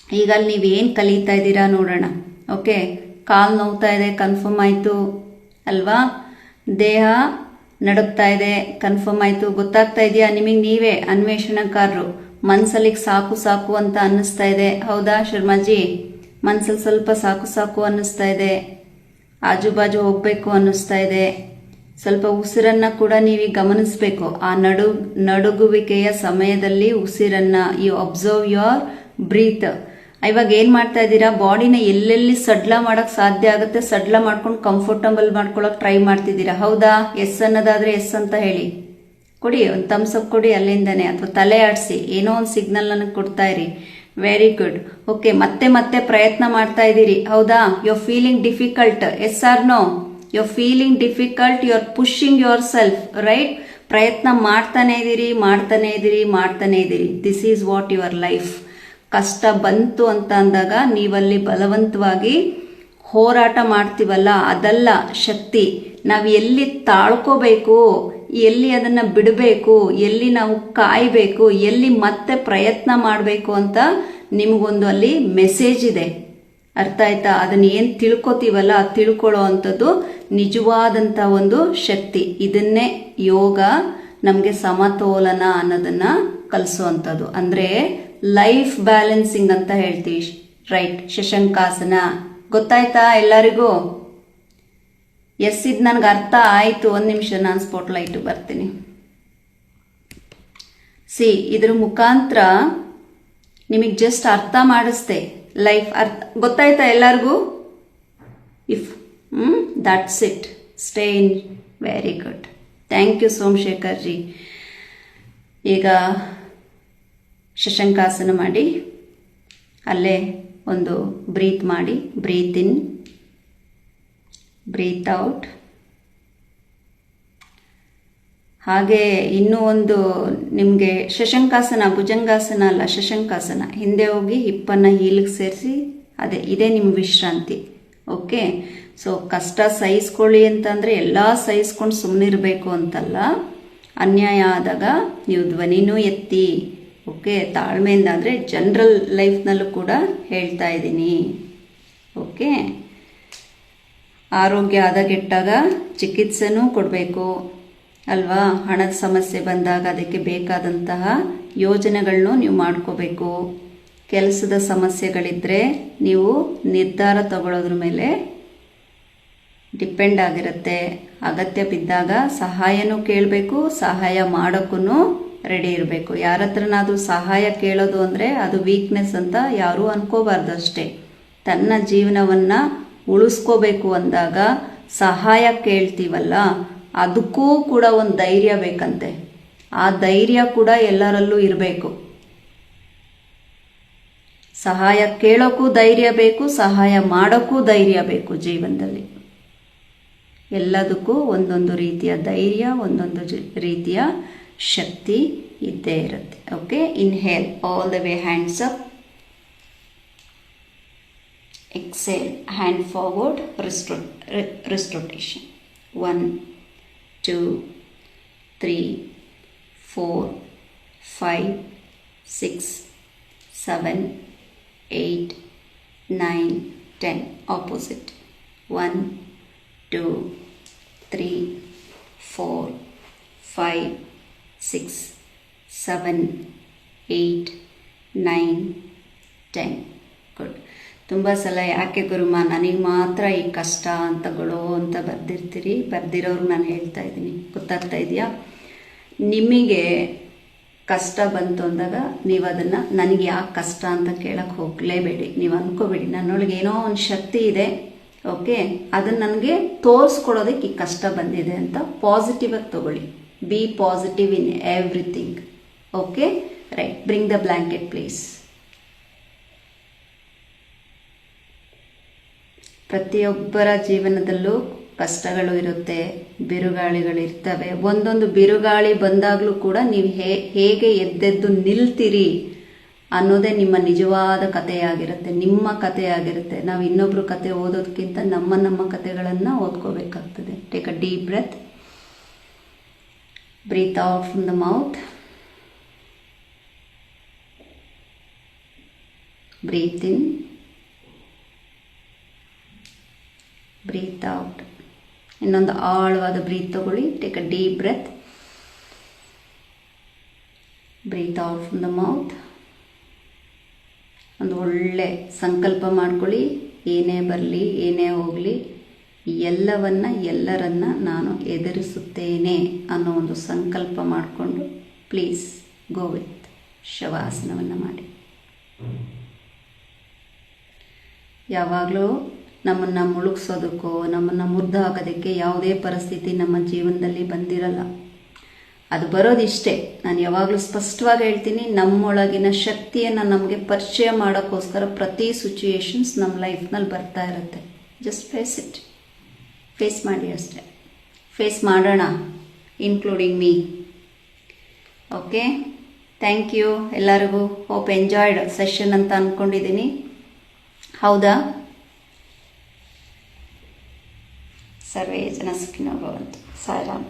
ಈಗ ಅಲ್ಲಿ ನೀವೇನು ಕಲಿತಾ ಇದ್ದೀರಾ ನೋಡೋಣ. ಓಕೆ, ಕಾಲು ನೋವ್ತಾ ಇದೆ, ಕನ್ಫರ್ಮ್ ಆಯಿತು ಅಲ್ವಾ? ದೇಹ ನಡುಗ್ತಾ ಇದೆ, ಕನ್ಫರ್ಮ್ ಆಯಿತು. ಗೊತ್ತಾಗ್ತಾ ಇದೆಯಾ ನಿಮಗೆ? ನೀವೇ ಅನ್ವೇಷಣಕಾರರು. ಮನ್ಸಲ್ಲಿ ಸಾಕು ಸಾಕು ಅಂತ ಅನ್ನಿಸ್ತಾ ಇದೆ, ಹೌದಾ ಶರ್ಮಾಜಿ? ಮನ್ಸಲ್ಲಿ ಸ್ವಲ್ಪ ಸಾಕು ಸಾಕು ಅನ್ನಿಸ್ತಾ ಇದೆ, ಆಜು ಬಾಜು ಹೋಗಬೇಕು ಅನ್ನಿಸ್ತಾ ಇದೆ. ಸ್ವಲ್ಪ ಉಸಿರನ್ನು ಕೂಡ ನೀವು ಗಮನಿಸಬೇಕು. ಆ ನಡುಗುವಿಕೆಯ ಸಮಯದಲ್ಲಿ ಉಸಿರನ್ನು ಯು ಅಬ್ಸರ್ವ್ ಯುವರ್ ಬ್ರೀತ್. ಇವಾಗ ಏನು ಮಾಡ್ತಾ ಇದ್ದೀರಾ? ಬಾಡಿನ ಎಲ್ಲೆಲ್ಲಿ ಸಡ್ಲ ಮಾಡೋಕ್ಕೆ ಸಾಧ್ಯ ಆಗುತ್ತೆ ಸಡ್ಲ ಮಾಡ್ಕೊಂಡು ಕಂಫರ್ಟಬಲ್ ಮಾಡ್ಕೊಳ್ಳೋಕೆ ಟ್ರೈ ಮಾಡ್ತಿದ್ದೀರಾ, ಹೌದಾ? ಎಸ್ ಅನ್ನೋದಾದರೆ ಎಸ್ ಅಂತ ಹೇಳಿ ಕೊಡಿ, ಒಂದು ಥಮ್ಸಪ್ ಕೊಡಿ ಅಲ್ಲಿಂದನೇ, ಅಥವಾ ತಲೆ ಆಡಿಸಿ, ಏನೋ ಒಂದು ಸಿಗ್ನಲ್ ನನಗೆ ಕೊಡ್ತಾ ಇರಿ. Very good. ಓಕೆ, ಮತ್ತೆ ಮತ್ತೆ ಪ್ರಯತ್ನ ಮಾಡ್ತಾ ಇದ್ದೀರಿ, ಹೌದಾ? You are feeling difficult, yes or no? You are feeling difficult, you are pushing yourself, right? ಪ್ರಯತ್ನ ಮಾಡ್ತಾನೆ ಇದ್ದೀರಿ, ಮಾಡ್ತಾನೆ ಇದ್ದೀರಿ, ಮಾಡ್ತಾನೆ ಇದ್ದೀರಿ. This is what your life. ಕಷ್ಟ ಬಂತು ಅಂತ ಅಂದಾಗ ನೀವಲ್ಲಿ ಬಲವಂತವಾಗಿ ಹೋರಾಟ ಮಾಡ್ತೀವಲ್ಲ, ಅದಲ್ಲ ಶಕ್ತಿ. ನಾವು ಎಲ್ಲಿ ತಾಳ್ಕೋಬೇಕು, ಎಲ್ಲಿ ಅದನ್ನು ಬಿಡಬೇಕು, ಎಲ್ಲಿ ನಾವು ಕಾಯಬೇಕು, ಎಲ್ಲಿ ಮತ್ತೆ ಪ್ರಯತ್ನ ಮಾಡಬೇಕು ಅಂತ ನಿಮಗೊಂದು ಅಲ್ಲಿ ಮೆಸೇಜ್ ಇದೆ, ಅರ್ಥ ಆಯ್ತಾ? ಅದನ್ನ ಏನು ತಿಳ್ಕೊತೀವಲ್ಲ, ತಿಳ್ಕೊಳ್ಳೋ ಅಂಥದ್ದು ನಿಜವಾದಂಥ ಒಂದು ಶಕ್ತಿ. ಇದನ್ನೇ ಯೋಗ ನಮಗೆ ಸಮತೋಲನ ಅನ್ನೋದನ್ನು ಕಲಿಸುವಂಥದ್ದು. ಅಂದರೆ ಲೈಫ್ ಬ್ಯಾಲೆನ್ಸಿಂಗ್ ಅಂತ ಹೇಳ್ತೀವಿ, ರೈಟ್? ಶಶಂಕಾಸನ ಗೊತ್ತಾಯ್ತಾ ಎಲ್ಲರಿಗೂ? ಎಸ್, ಇದು ನನಗೆ ಅರ್ಥ ಆಯಿತು. ಒಂದು ನಿಮಿಷ, ನಾನು ಸ್ಪಾಟ್ಲೈಟು ಬರ್ತೀನಿ. ಇದ್ರ ಮುಖಾಂತರ ನಿಮಗೆ ಜಸ್ಟ್ ಅರ್ಥ ಮಾಡಿಸ್ದೆ, ಲೈಫ್ ಅರ್ಥ ಗೊತ್ತಾಯ್ತಾ ಎಲ್ಲರಿಗೂ? If that's it, stay in. Very good, thank you Somashekar ji. ಈಗ ಶಶಂಕಾಸನ ಮಾಡಿ, ಅಲ್ಲೇ ಒಂದು ಬ್ರೀತ್ ಮಾಡಿ. Breathe in, breathe out. ಹಾಗೆ ಇನ್ನೂ ಒಂದು ನಿಮಗೆ ಶಶಂಕಾಸನ, ಭುಜಂಗಾಸನ ಅಲ್ಲ, ಶಶಂಕಾಸನ. ಹಿಂದೆ ಹೋಗಿ ಹಿಪ್ಪನ್ನು ಹೀಲಿಗೆ ಸೇರಿಸಿ, ಇದೇ ನಿಮ್ಮ ವಿಶ್ರಾಂತಿ. ಓಕೆ, ಸೊ ಕಷ್ಟ ಸಹಿಸ್ಕೊಳ್ಳಿ ಅಂತಂದರೆ ಎಲ್ಲ ಸಹಿಸ್ಕೊಂಡು ಸುಮ್ಮನಿರಬೇಕು ಅಂತಲ್ಲ. ಅನ್ಯಾಯ ಆದಾಗ ನೀವು ಧ್ವನಿನೂ ಎತ್ತಿ. ಓಕೆ, ತಾಳ್ಮೆಯಿಂದ, ಅಂದರೆ ಜನರಲ್ ಲೈಫ್ನಲ್ಲೂ ಕೂಡ ಹೇಳ್ತಾ ಇದ್ದೀನಿ. ಓಕೆ, ಆರೋಗ್ಯ ಹದಗೆಟ್ಟಾಗ ಚಿಕಿತ್ಸೆನೂ ಕೊಡಬೇಕು ಅಲ್ವಾ? ಹಣದ ಸಮಸ್ಯೆ ಬಂದಾಗ ಅದಕ್ಕೆ ಬೇಕಾದಂತಹ ಯೋಜನೆಗಳನ್ನೂ ನೀವು ಮಾಡ್ಕೋಬೇಕು. ಕೆಲಸದ ಸಮಸ್ಯೆಗಳಿದ್ದರೆ ನೀವು ನಿರ್ಧಾರ ತಗೊಳ್ಳೋದ್ರ ಮೇಲೆ ಡಿಪೆಂಡ್ ಆಗಿರುತ್ತೆ. ಅಗತ್ಯ ಬಿದ್ದಾಗ ಸಹಾಯನೂ ಕೇಳಬೇಕು, ಸಹಾಯ ಮಾಡೋಕ್ಕೂ ರೆಡಿ ಇರಬೇಕು. ಯಾರ ಹತ್ರನಾದ್ರೂ ಸಹಾಯ ಕೇಳೋದು ಅಂದರೆ ಅದು ವೀಕ್ನೆಸ್ ಅಂತ ಯಾರೂ ಅನ್ಕೋಬಾರ್ದು ಅಷ್ಟೇ. ತನ್ನ ಜೀವನವನ್ನು ಉಳಿಸ್ಕೋಬೇಕು ಅಂದಾಗ ಸಹಾಯ ಕೇಳ್ತೀವಲ್ಲ, ಅದಕ್ಕೂ ಕೂಡ ಒಂದು ಧೈರ್ಯ ಬೇಕಂತೆ. ಆ ಧೈರ್ಯ ಕೂಡ ಎಲ್ಲರಲ್ಲೂ ಇರಬೇಕು. ಸಹಾಯ ಕೇಳೋಕ್ಕೂ ಧೈರ್ಯ ಬೇಕು, ಸಹಾಯ ಮಾಡೋಕ್ಕೂ ಧೈರ್ಯ ಬೇಕು. ಜೀವನದಲ್ಲಿ ಎಲ್ಲದಕ್ಕೂ ಒಂದೊಂದು ರೀತಿಯ ಧೈರ್ಯ, ಒಂದೊಂದು ರೀತಿಯ ಶಕ್ತಿ ಇದ್ದೇ ಇರುತ್ತೆ. Okay, inhale all the way, hands up. Exhale, hand forward, wrist rotation. 1, 2, 3, 4, 5, 6, 7, 8, 9, 10. Opposite. 1, 2, 3, 4, 5, 6, 7, 8, 9, 10. Good. ತುಂಬ ಸಲ ಯಾಕೆ ಗುರುಮ ನನಗೆ ಮಾತ್ರ ಈ ಕಷ್ಟ ಅಂತಗಳು ಅಂತ ಬರ್ದಿರೋರು ನಾನು ಹೇಳ್ತಾ ಇದ್ದೀನಿ. ಗೊತ್ತಾಗ್ತಾ ಇದೆಯಾ? ನಿಮಗೆ ಕಷ್ಟ ಬಂತು ಅಂದಾಗ ನೀವು ಅದನ್ನು ನನಗೆ ಯಾಕೆ ಕಷ್ಟ ಅಂತ ಕೇಳಕ್ಕೆ ಹೋಗಲೇಬೇಡಿ. ನೀವು ಅಂದ್ಕೋಬೇಡಿ ನನ್ನೊಳಗೆ ಏನೋ ಒಂದು ಶಕ್ತಿ ಇದೆ, ಓಕೆ, ಅದನ್ನು ನನಗೆ ತೋರಿಸ್ಕೊಡೋದಕ್ಕೆ ಈ ಕಷ್ಟ ಬಂದಿದೆ ಅಂತ ಪಾಸಿಟಿವ್ ಆಗಿ ತಗೊಳ್ಳಿ. B positive in everything. Okay, right. Bring the blanket please. ಪ್ರತಿಯೊಬ್ಬರ ಜೀವನದಲ್ಲೂ ಕಷ್ಟಗಳು ಇರುತ್ತೆ, ಬಿರುಗಾಳಿಗಳಿರ್ತವೆ. ಒಂದೊಂದು ಬಿರುಗಾಳಿ ಬಂದಾಗಲೂ ಕೂಡ ನೀವು ಹೇಗೆ ಎದ್ದೆದ್ದು ನಿಲ್ತೀರಿ ಅನ್ನೋದೇ ನಿಮ್ಮ ನಿಜವಾದ ಕಥೆಯಾಗಿರುತ್ತೆ, ನಿಮ್ಮ ಕಥೆಯಾಗಿರುತ್ತೆ. ನಾವು ಇನ್ನೊಬ್ರ ಕತೆ ಓದೋದಕ್ಕಿಂತ ನಮ್ಮ ಕಥೆಗಳನ್ನು ಓದ್ಕೋಬೇಕಾಗ್ತದೆ. Take a deep breath. Breathe out from the mouth. Breathe in, breathe out. ಇನ್ನೊಂದು ಆಳವಾದ ಬ್ರೀತ್ ತಗೊಳ್ಳಿ. Take a deep breath. Breathe out from the mouth. ಒಂದು ಒಳ್ಳೆ ಸಂಕಲ್ಪ ಮಾಡ್ಕೊಳ್ಳಿ. ಏನೇ ಬರಲಿ, ಏನೇ ಹೋಗಲಿ, ಎಲ್ಲರನ್ನ ನಾನು ಎದುರಿಸುತ್ತೇನೆ ಅನ್ನೋ ಒಂದು ಸಂಕಲ್ಪ ಮಾಡಿಕೊಂಡು ಪ್ಲೀಸ್ ಗೋ ವಿತ್ ಶವಾಸನವನ್ನು ಮಾಡಿ. ಯಾವಾಗಲೂ ನಮ್ಮನ್ನು ಮುಳುಗಿಸೋದಕ್ಕೋ ನಮ್ಮನ್ನು ಮುರಿದು ಹಾಕೋದಕ್ಕೆ ಯಾವುದೇ ಪರಿಸ್ಥಿತಿ ನಮ್ಮ ಜೀವನದಲ್ಲಿ ಬಂದಿರಲ್ಲ. ಅದು ಬರೋದಿಷ್ಟೇ. ನಾನು ಯಾವಾಗಲೂ ಸ್ಪಷ್ಟವಾಗಿ ಹೇಳ್ತೀನಿ, ನಮ್ಮೊಳಗಿನ ಶಕ್ತಿಯನ್ನು ನಮಗೆ ಪರಿಚಯ ಮಾಡೋಕ್ಕೋಸ್ಕರ ಪ್ರತಿ ಸಿಚುಯೇಷನ್ಸ್ ನಮ್ಮ ಲೈಫ್ನಲ್ಲಿ ಬರ್ತಾ ಇರುತ್ತೆ. Just face it. ಫೇಸ್ ಮಾಡಿ ಅಷ್ಟೇ. ಫೇಸ್ ಮಾಡೋಣ, including me. Okay, thank you ಎಲ್ಲರಿಗೂ. ಹೋಪ್ ಎಂಜಾಯ್ಡ್ ಸೆಷನ್ ಅಂತ ಅಂದ್ಕೊಂಡಿದ್ದೀನಿ. ಹೌದಾ? ಸರ್ವೇ ಜನ ಸುಖಿನೋ ಭವಂತು. ಸಾಯಿರಾಮ್.